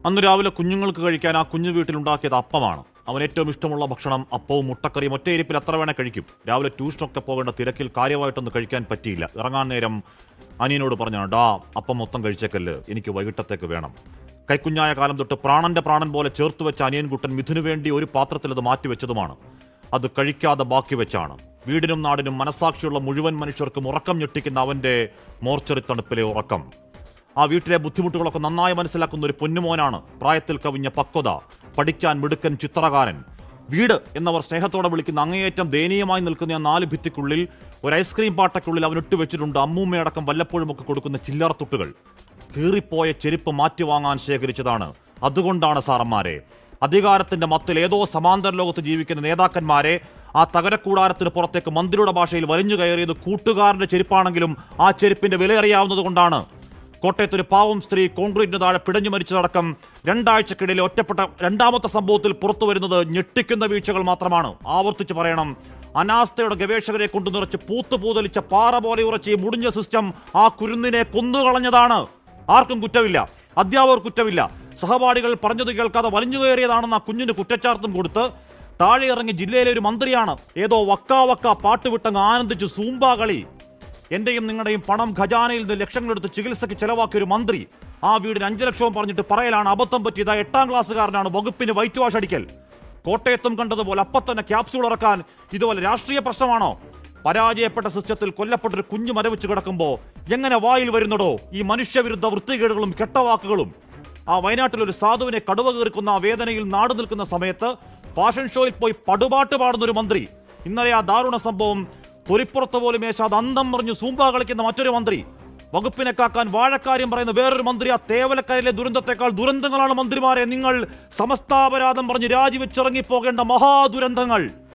അന്ന് രാവിലെ കുഞ്ഞുങ്ങൾക്ക് കഴിക്കാൻ ആ കുഞ്ഞു വീട്ടിലുണ്ടാക്കിയത് അപ്പമാണ്. അവൻ ഏറ്റവും ഇഷ്ടമുള്ള ഭക്ഷണം അപ്പവും മുട്ടക്കറിയും ഒറ്റയിരിപ്പിൽ എത്ര വേണേ കഴിക്കും. രാവിലെ ട്യൂഷനൊക്കെ പോകേണ്ട തിരക്കിൽ കാര്യമായിട്ടൊന്നും കഴിക്കാൻ പറ്റിയില്ല. ഇറങ്ങാൻ നേരം അനിയനോട് പറഞ്ഞാണ്, ഡാ അപ്പം മൊത്തം കഴിച്ചേക്കല്ല്, എനിക്ക് വൈകിട്ടത്തേക്ക് വേണം. കൈക്കുഞ്ഞായ കാലം തൊട്ട് പ്രാണന്റെ പ്രാണൻ പോലെ ചേർത്ത് വെച്ച അനിയൻകുട്ടൻ മിഥുനു വേണ്ടി ഒരു പാത്രത്തിൽ അത് മാറ്റിവെച്ചതുമാണ്. അത് കഴിക്കാതെ ബാക്കി വെച്ചാണ് വീടിനും നാടിനും മനസാക്ഷിയുള്ള മുഴുവൻ മനുഷ്യർക്കും ഉറക്കം ഞെട്ടിക്കുന്ന അവന്റെ മോർച്ചറി തണുപ്പിലെ ഉറക്കം. ആ വീട്ടിലെ ബുദ്ധിമുട്ടുകളൊക്കെ നന്നായി മനസ്സിലാക്കുന്ന ഒരു പൊന്നുമോനാണ്. പ്രായത്തിൽ കവിഞ്ഞ പക്വത, പഠിക്കാൻ മിടുക്കൻ ചിത്രകാരൻ. വീട് എന്നവർ സ്നേഹത്തോടെ വിളിക്കുന്ന അങ്ങേയറ്റം ദയനീയമായി നിൽക്കുന്ന ആ 4 ഭിത്തിക്കുള്ളിൽ ഒരു ഐസ്ക്രീം പാട്ടയ്ക്കുള്ളിൽ അവനിട്ട് വെച്ചിട്ടുണ്ട് അമ്മൂമ്മയടക്കം വല്ലപ്പോഴും ഒക്കെ കൊടുക്കുന്ന ചില്ലറ തുട്ടുകൾ. കീറിപ്പോയ ചെരുപ്പ് മാറ്റി വാങ്ങാൻ ശേഖരിച്ചതാണ്. അതുകൊണ്ടാണ് സാറന്മാരെ, അധികാരത്തിന്റെ മത്തിൽ ഏതോ സമാന്തര ലോകത്ത് ജീവിക്കുന്ന നേതാക്കന്മാരെ ആ തകരക്കൂടാരത്തിന് പുറത്തേക്ക് മന്ത്രിയുടെ ഭാഷയിൽ വലിഞ്ഞു കയറിയത് കൂട്ടുകാരന്റെ ചെരുപ്പാണെങ്കിലും ആ ചെരുപ്പിന്റെ വില അറിയാവുന്നത് കൊണ്ടാണ്. കോട്ടയത്ത് ഒരു പാവം സ്ത്രീ കോൺക്രീറ്റിന് താഴെ പിടഞ്ഞു മരിച്ചതടക്കം 2 ആഴ്ചക്കിടയിൽ ഒറ്റപ്പെട്ട രണ്ടാമത്തെ സംഭവത്തിൽ പുറത്തു വരുന്നത് ഞെട്ടിക്കുന്ന വീഴ്ചകൾ മാത്രമാണ്. ആവർത്തിച്ച് പറയണം, അനാസ്ഥയുടെ ഗവേഷകരെ കൊണ്ടു നിറച്ച് പൂത്തുപൂതലിച്ച പാറ പോലെ ഉറച്ച ഈ മുടിഞ്ഞ സിസ്റ്റം ആ കുരുന്നിനെ കൊന്നുകളഞ്ഞതാണ്. ആർക്കും കുറ്റമില്ല, അധ്യാപകർ കുറ്റമില്ല, സഹപാഠികൾ പറഞ്ഞത് കേൾക്കാതെ വലിഞ്ഞു കയറിയതാണെന്ന് ആ കുഞ്ഞിന് കുറ്റച്ചാർത്തും കൊടുത്ത് താഴെ ഇറങ്ങി ജില്ലയിലെ ഒരു മന്ത്രിയാണ് ഏതോ വക്ക പാട്ടുവിട്ടങ്ങ് ആനന്ദിച്ച് സൂംബ കളി. എന്റെയും നിങ്ങളുടെയും പണം ഖജാനയിൽ നിന്ന് ലക്ഷങ്ങളെടുത്ത് ചികിത്സയ്ക്ക് ചെലവാക്കിയ ഒരു മന്ത്രി ആ വീടിന് 5 ലക്ഷവും പറഞ്ഞിട്ട് പറയലാണ് അബദ്ധം പറ്റിയത്. 8ാം ക്ലാസ്സുകാരനാണ്, വകുപ്പിന് വൈറ്റ് വാഷ് അടിക്കൽ. കോട്ടയത്തും കണ്ടതുപോലെ അപ്പം തന്നെ ക്യാപ്സ്യൂൾ ഇറക്കാൻ ഇതുപോലെ രാഷ്ട്രീയ പ്രശ്നമാണോ? പരാജയപ്പെട്ട സിസ്റ്റത്തിൽ കൊല്ലപ്പെട്ടൊരു കുഞ്ഞു മരവിച്ച് കിടക്കുമ്പോൾ എങ്ങനെ വായിൽ വരുന്നടോ ഈ മനുഷ്യവിരുദ്ധ വൃത്തികേടുകളും കെട്ടവാക്കുകളും? ആ വയനാട്ടിലൊരു സാധുവിനെ കടുവ കീറിക്കുന്ന ആ വേദനയിൽ നാട് നിൽക്കുന്ന സമയത്ത് ഫാഷൻ ഷോയിൽ പോയി പടുപാട്ട് പാടുന്ന ഒരു മന്ത്രി. ഇന്നലെ ആ ദാരുണ സംഭവം തൊലിപ്പുറത്ത് പോലും ഏശാതെ അന്തം പറഞ്ഞ് സൂമ്പ കളിക്കുന്ന മറ്റൊരു മന്ത്രി. വകുപ്പിനെ കാക്കാൻ വാഴക്കാര്യം പറയുന്ന വേറൊരു മന്ത്രി. ആ തേവലക്കരയിലെ ദുരന്തത്തെക്കാൾ ദുരന്തങ്ങളാണ് മന്ത്രിമാരെ നിങ്ങൾ സമസ്താപരാധം പറഞ്ഞ് രാജിവെച്ചിറങ്ങിപ്പോകേണ്ട മഹാദുരന്തങ്ങൾ.